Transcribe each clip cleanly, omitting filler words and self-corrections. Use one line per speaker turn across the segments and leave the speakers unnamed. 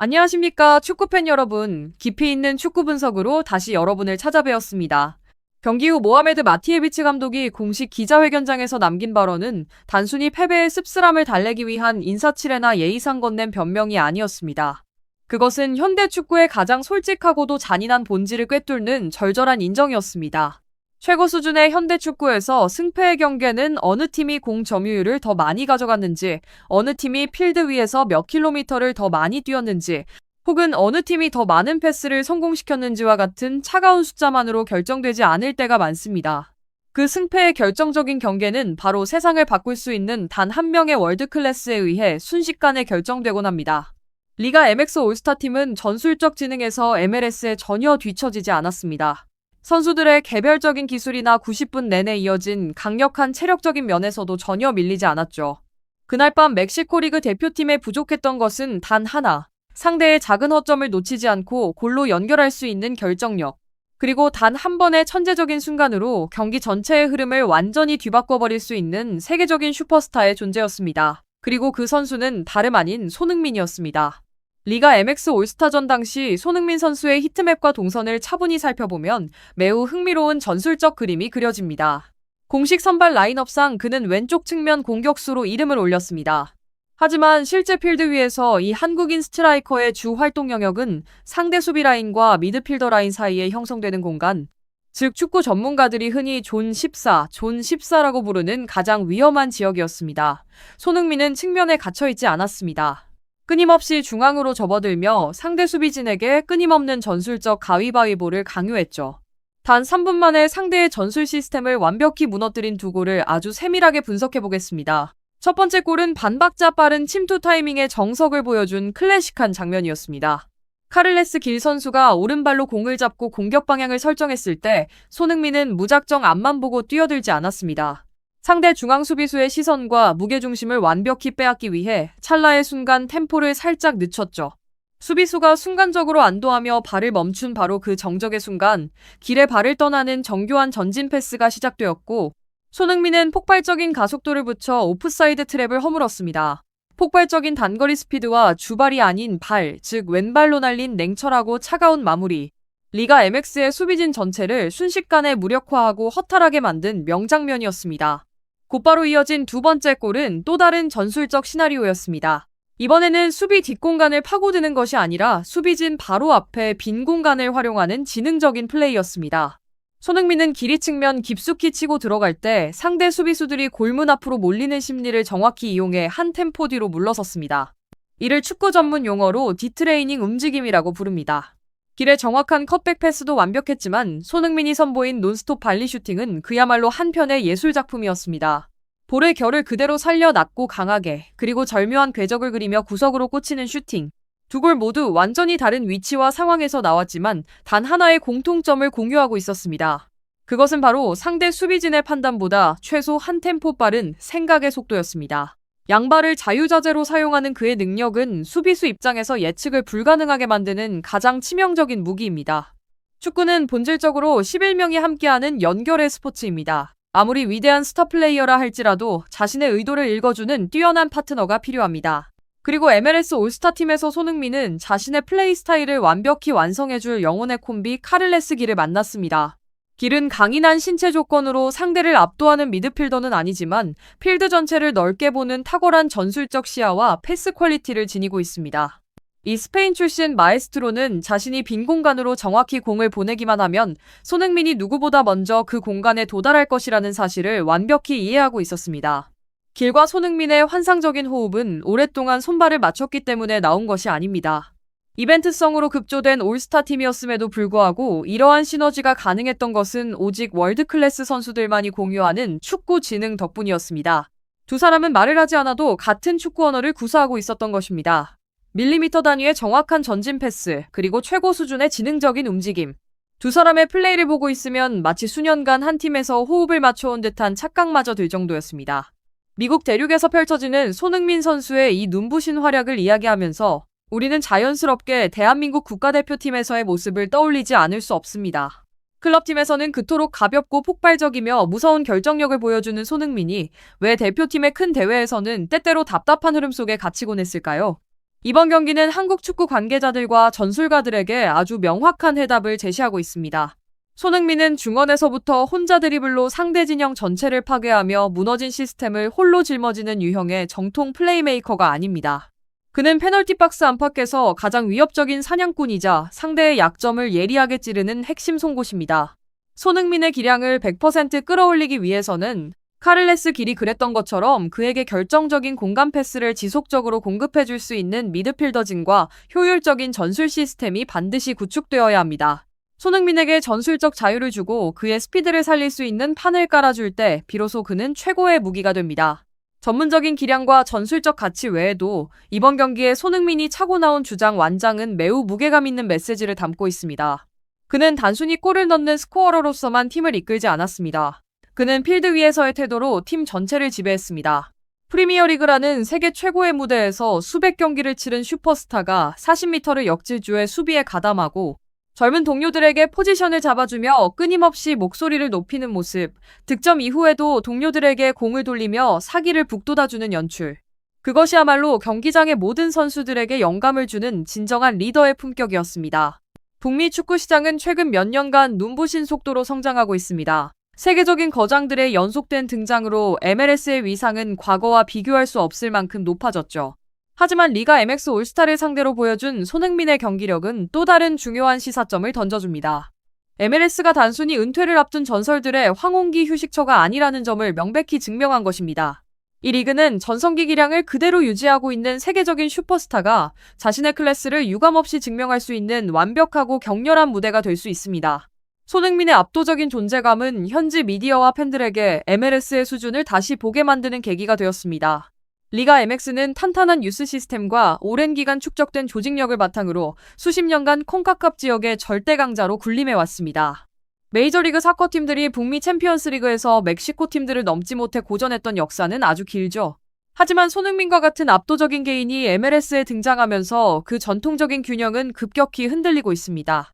안녕하십니까, 축구팬 여러분. 깊이 있는 축구 분석으로 다시 여러분을 찾아뵈었습니다. 경기 후 모하메드 마티에비치 감독이 공식 기자회견장에서 남긴 발언은 단순히 패배의 씁쓸함을 달래기 위한 인사치레나 예의상 건넨 변명이 아니었습니다. 그것은 현대 축구의 가장 솔직하고도 잔인한 본질을 꿰뚫는 절절한 인정이었습니다. 최고 수준의 현대 축구에서 승패의 경계는 어느 팀이 공 점유율을 더 많이 가져갔는지, 어느 팀이 필드 위에서 몇 킬로미터를 더 많이 뛰었는지, 혹은 어느 팀이 더 많은 패스를 성공시켰는지와 같은 차가운 숫자만으로 결정되지 않을 때가 많습니다. 그 승패의 결정적인 경계는 바로 세상을 바꿀 수 있는 단 한 명의 월드클래스에 의해 순식간에 결정되곤 합니다. 리가 MX 올스타 팀은 전술적 지능에서 MLS에 전혀 뒤처지지 않았습니다. 선수들의 개별적인 기술이나 90분 내내 이어진 강력한 체력적인 면에서도 전혀 밀리지 않았죠. 그날 밤 멕시코 리그 대표팀에 부족했던 것은 단 하나, 상대의 작은 허점을 놓치지 않고 골로 연결할 수 있는 결정력, 그리고 단 한 번의 천재적인 순간으로 경기 전체의 흐름을 완전히 뒤바꿔버릴 수 있는 세계적인 슈퍼스타의 존재였습니다. 그리고 그 선수는 다름 아닌 손흥민이었습니다. 리가 MX 올스타전 당시 손흥민 선수의 히트맵과 동선을 차분히 살펴보면 매우 흥미로운 전술적 그림이 그려집니다. 공식 선발 라인업상 그는 왼쪽 측면 공격수로 이름을 올렸습니다. 하지만 실제 필드 위에서 이 한국인 스트라이커의 주 활동 영역은 상대 수비 라인과 미드필더 라인 사이에 형성되는 공간, 즉 축구 전문가들이 흔히 존 14, 존 14라고 부르는 가장 위험한 지역이었습니다. 손흥민은 측면에 갇혀있지 않았습니다. 끊임없이 중앙으로 접어들며 상대 수비진에게 끊임없는 전술적 가위바위보를 강요했죠. 단 3분 만에 상대의 전술 시스템을 완벽히 무너뜨린 두 골을 아주 세밀하게 분석해보겠습니다. 첫 번째 골은 반박자 빠른 침투 타이밍의 정석을 보여준 클래식한 장면이었습니다. 카를레스 길 선수가 오른발로 공을 잡고 공격 방향을 설정했을 때 손흥민은 무작정 앞만 보고 뛰어들지 않았습니다. 상대 중앙 수비수의 시선과 무게중심을 완벽히 빼앗기 위해 찰나의 순간 템포를 살짝 늦췄죠. 수비수가 순간적으로 안도하며 발을 멈춘 바로 그 정적의 순간 길에 발을 떠나는 정교한 전진 패스가 시작되었고 손흥민은 폭발적인 가속도를 붙여 오프사이드 트랩을 허물었습니다. 폭발적인 단거리 스피드와 주발이 아닌 발, 즉 왼발로 날린 냉철하고 차가운 마무리. 리가 MX의 수비진 전체를 순식간에 무력화하고 허탈하게 만든 명장면이었습니다. 곧바로 이어진 두 번째 골은 또 다른 전술적 시나리오였습니다. 이번에는 수비 뒷공간을 파고드는 것이 아니라 수비진 바로 앞에 빈 공간을 활용하는 지능적인 플레이였습니다. 손흥민은 길이 측면 깊숙이 치고 들어갈 때 상대 수비수들이 골문 앞으로 몰리는 심리를 정확히 이용해 한 템포 뒤로 물러섰습니다. 이를 축구 전문 용어로 디트레이닝 움직임이라고 부릅니다. 길의 정확한 컷백 패스도 완벽했지만 손흥민이 선보인 논스톱 발리 슈팅은 그야말로 한편의 예술작품이었습니다. 볼의 결을 그대로 살려 낮고 강하게, 그리고 절묘한 궤적을 그리며 구석으로 꽂히는 슈팅. 두 골 모두 완전히 다른 위치와 상황에서 나왔지만 단 하나의 공통점을 공유하고 있었습니다. 그것은 바로 상대 수비진의 판단보다 최소 한 템포 빠른 생각의 속도였습니다. 양발을 자유자재로 사용하는 그의 능력은 수비수 입장에서 예측을 불가능하게 만드는 가장 치명적인 무기입니다. 축구는 본질적으로 11명이 함께하는 연결의 스포츠입니다. 아무리 위대한 스타 플레이어라 할지라도 자신의 의도를 읽어주는 뛰어난 파트너가 필요합니다. 그리고 MLS 올스타팀에서 손흥민은 자신의 플레이 스타일을 완벽히 완성해줄 영혼의 콤비 카를레스 길을 만났습니다. 길은 강인한 신체 조건으로 상대를 압도하는 미드필더는 아니지만 필드 전체를 넓게 보는 탁월한 전술적 시야와 패스 퀄리티를 지니고 있습니다. 이 스페인 출신 마에스트로는 자신이 빈 공간으로 정확히 공을 보내기만 하면 손흥민이 누구보다 먼저 그 공간에 도달할 것이라는 사실을 완벽히 이해하고 있었습니다. 길과 손흥민의 환상적인 호흡은 오랫동안 손발을 맞췄기 때문에 나온 것이 아닙니다. 이벤트성으로 급조된 올스타팀이었음에도 불구하고 이러한 시너지가 가능했던 것은 오직 월드클래스 선수들만이 공유하는 축구 지능 덕분이었습니다. 두 사람은 말을 하지 않아도 같은 축구 언어를 구사하고 있었던 것입니다. 밀리미터 단위의 정확한 전진 패스, 그리고 최고 수준의 지능적인 움직임. 두 사람의 플레이를 보고 있으면 마치 수년간 한 팀에서 호흡을 맞춰온 듯한 착각마저 들 정도였습니다. 미국 대륙에서 펼쳐지는 손흥민 선수의 이 눈부신 활약을 이야기하면서 우리는 자연스럽게 대한민국 국가대표팀에서의 모습을 떠올리지 않을 수 없습니다. 클럽팀에서는 그토록 가볍고 폭발적이며 무서운 결정력을 보여주는 손흥민이 왜 대표팀의 큰 대회에서는 때때로 답답한 흐름 속에 갇히곤 했을까요? 이번 경기는 한국 축구 관계자들과 전술가들에게 아주 명확한 해답을 제시하고 있습니다. 손흥민은 중원에서부터 혼자 드리블로 상대 진영 전체를 파괴하며 무너진 시스템을 홀로 짊어지는 유형의 정통 플레이메이커가 아닙니다. 그는 페널티 박스 안팎에서 가장 위협적인 사냥꾼이자 상대의 약점을 예리하게 찌르는 핵심 송곳입니다. 손흥민의 기량을 100% 끌어올리기 위해서는 카를레스 길이 그랬던 것처럼 그에게 결정적인 공간 패스를 지속적으로 공급해줄 수 있는 미드필더진과 효율적인 전술 시스템이 반드시 구축되어야 합니다. 손흥민에게 전술적 자유를 주고 그의 스피드를 살릴 수 있는 판을 깔아줄 때 비로소 그는 최고의 무기가 됩니다. 전문적인 기량과 전술적 가치 외에도 이번 경기에 손흥민이 차고 나온 주장 완장은 매우 무게감 있는 메시지를 담고 있습니다. 그는 단순히 골을 넣는 스코어러로서만 팀을 이끌지 않았습니다. 그는 필드 위에서의 태도로 팀 전체를 지배했습니다. 프리미어리그라는 세계 최고의 무대에서 수백 경기를 치른 슈퍼스타가 40m를 역질주의 수비에 가담하고 젊은 동료들에게 포지션을 잡아주며 끊임없이 목소리를 높이는 모습, 득점 이후에도 동료들에게 공을 돌리며 사기를 북돋아주는 연출. 그것이야말로 경기장의 모든 선수들에게 영감을 주는 진정한 리더의 품격이었습니다. 북미 축구 시장은 최근 몇 년간 눈부신 속도로 성장하고 있습니다. 세계적인 거장들의 연속된 등장으로 MLS의 위상은 과거와 비교할 수 없을 만큼 높아졌죠. 하지만 리가 MX 올스타를 상대로 보여준 손흥민의 경기력은 또 다른 중요한 시사점을 던져줍니다. MLS가 단순히 은퇴를 앞둔 전설들의 황혼기 휴식처가 아니라는 점을 명백히 증명한 것입니다. 이 리그는 전성기 기량을 그대로 유지하고 있는 세계적인 슈퍼스타가 자신의 클래스를 유감없이 증명할 수 있는 완벽하고 격렬한 무대가 될 수 있습니다. 손흥민의 압도적인 존재감은 현지 미디어와 팬들에게 MLS의 수준을 다시 보게 만드는 계기가 되었습니다. 리가 MX는 탄탄한 유스 시스템과 오랜 기간 축적된 조직력을 바탕으로 수십 년간 콘카카프 지역의 절대 강자로 군림해왔습니다. 메이저리그 사커팀들이 북미 챔피언스리그에서 멕시코 팀들을 넘지 못해 고전했던 역사는 아주 길죠. 하지만 손흥민과 같은 압도적인 개인이 MLS에 등장하면서 그 전통적인 균형은 급격히 흔들리고 있습니다.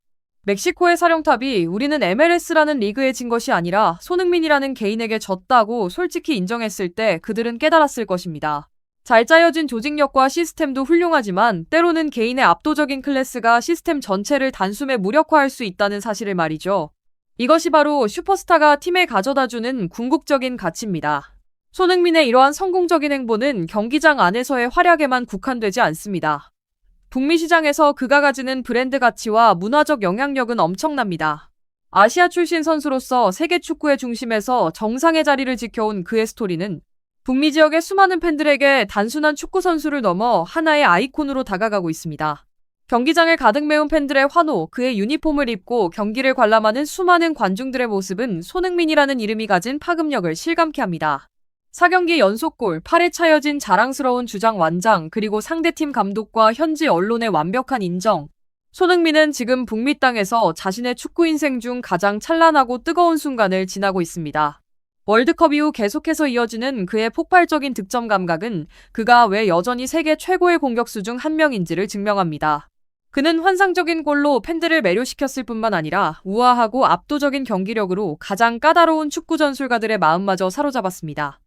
멕시코의 사령탑이 우리는 MLS라는 리그에 진 것이 아니라 손흥민이라는 개인에게 졌다고 솔직히 인정했을 때 그들은 깨달았을 것입니다. 잘 짜여진 조직력과 시스템도 훌륭하지만 때로는 개인의 압도적인 클래스가 시스템 전체를 단숨에 무력화할 수 있다는 사실을 말이죠. 이것이 바로 슈퍼스타가 팀에 가져다주는 궁극적인 가치입니다. 손흥민의 이러한 성공적인 행보는 경기장 안에서의 활약에만 국한되지 않습니다. 북미 시장에서 그가 가지는 브랜드 가치와 문화적 영향력은 엄청납니다. 아시아 출신 선수로서 세계 축구의 중심에서 정상의 자리를 지켜온 그의 스토리는 북미 지역의 수많은 팬들에게 단순한 축구 선수를 넘어 하나의 아이콘으로 다가가고 있습니다. 경기장을 가득 메운 팬들의 환호, 그의 유니폼을 입고 경기를 관람하는 수많은 관중들의 모습은 손흥민이라는 이름이 가진 파급력을 실감케 합니다. 4경기 연속골, 8회 차여진 자랑스러운 주장 완장, 그리고 상대팀 감독과 현지 언론의 완벽한 인정. 손흥민은 지금 북미 땅에서 자신의 축구 인생 중 가장 찬란하고 뜨거운 순간을 지나고 있습니다. 월드컵 이후 계속해서 이어지는 그의 폭발적인 득점 감각은 그가 왜 여전히 세계 최고의 공격수 중 한 명인지를 증명합니다. 그는 환상적인 골로 팬들을 매료시켰을 뿐만 아니라 우아하고 압도적인 경기력으로 가장 까다로운 축구 전술가들의 마음마저 사로잡았습니다.